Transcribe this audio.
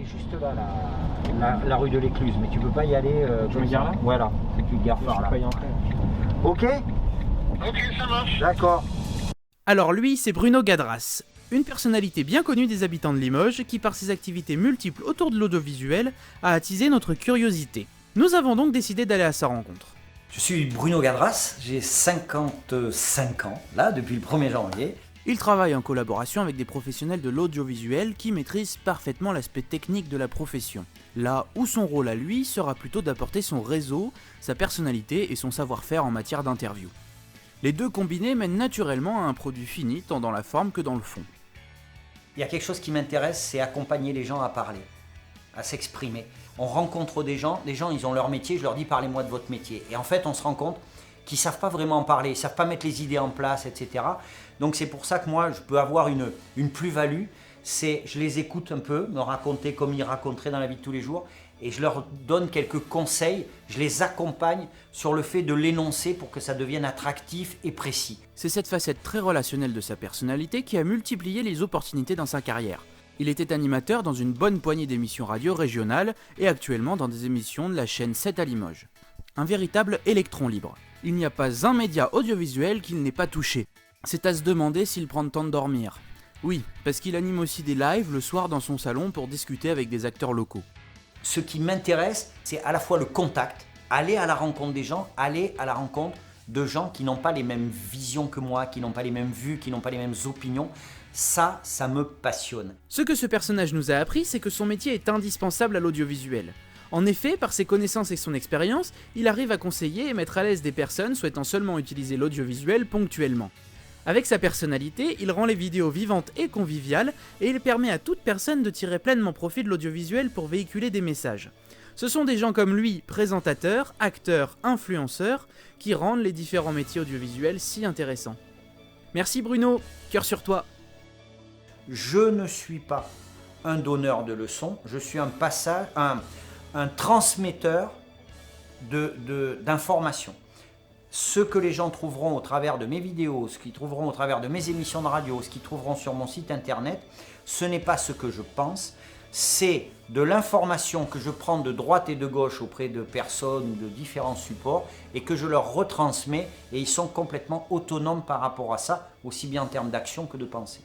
est juste là, la rue de l'Écluse, mais tu peux pas y aller Je me gare là? Voilà, tu te gares Je par peux là. pas y entrer. Ok? Ok, ça marche. D'accord. Alors lui, c'est Bruno Gadras, une personnalité bien connue des habitants de Limoges qui, par ses activités multiples autour de l'audiovisuel, a attisé notre curiosité. Nous avons donc décidé d'aller à sa rencontre. Je suis Bruno Gadras, j'ai 55 ans, là, depuis le 1er janvier. Il travaille en collaboration avec des professionnels de l'audiovisuel qui maîtrisent parfaitement l'aspect technique de la profession. Là où son rôle à lui sera plutôt d'apporter son réseau, sa personnalité et son savoir-faire en matière d'interview. Les deux combinés mènent naturellement à un produit fini tant dans la forme que dans le fond. Il y a quelque chose qui m'intéresse, c'est accompagner les gens à parler, à s'exprimer. On rencontre des gens, ils ont leur métier, je leur dis parlez-moi de votre métier. Et en fait on se rend compte qu'ils ne savent pas vraiment en parler, ils ne savent pas mettre les idées en place, etc. Donc c'est pour ça que moi je peux avoir une plus-value, c'est je les écoute un peu, me raconter comme ils raconteraient dans la vie de tous les jours, et je leur donne quelques conseils, je les accompagne sur le fait de l'énoncer pour que ça devienne attractif et précis. C'est cette facette très relationnelle de sa personnalité qui a multiplié les opportunités dans sa carrière. Il était animateur dans une bonne poignée d'émissions radio régionales et actuellement dans des émissions de la chaîne 7 à Limoges. Un véritable électron libre. Il n'y a pas un média audiovisuel qu'il n'ait pas touché. C'est à se demander s'il prend le temps de dormir. Oui, parce qu'il anime aussi des lives le soir dans son salon pour discuter avec des acteurs locaux. Ce qui m'intéresse, c'est à la fois le contact, aller à la rencontre des gens, aller à la rencontre de gens qui n'ont pas les mêmes visions que moi, qui n'ont pas les mêmes vues, qui n'ont pas les mêmes opinions. Ça me passionne. Ce que ce personnage nous a appris, c'est que son métier est indispensable à l'audiovisuel. En effet, par ses connaissances et son expérience, il arrive à conseiller et mettre à l'aise des personnes souhaitant seulement utiliser l'audiovisuel ponctuellement. Avec sa personnalité, il rend les vidéos vivantes et conviviales, et il permet à toute personne de tirer pleinement profit de l'audiovisuel pour véhiculer des messages. Ce sont des gens comme lui, présentateurs, acteurs, influenceurs, qui rendent les différents métiers audiovisuels si intéressants. Merci Bruno, cœur sur toi. Je ne suis pas un donneur de leçons, je suis un transmetteur d'informations. Ce que les gens trouveront au travers de mes vidéos, ce qu'ils trouveront au travers de mes émissions de radio, ce qu'ils trouveront sur mon site internet, ce n'est pas ce que je pense, c'est de l'information que je prends de droite et de gauche auprès de personnes ou de différents supports et que je leur retransmets et ils sont complètement autonomes par rapport à ça, aussi bien en termes d'action que de pensée.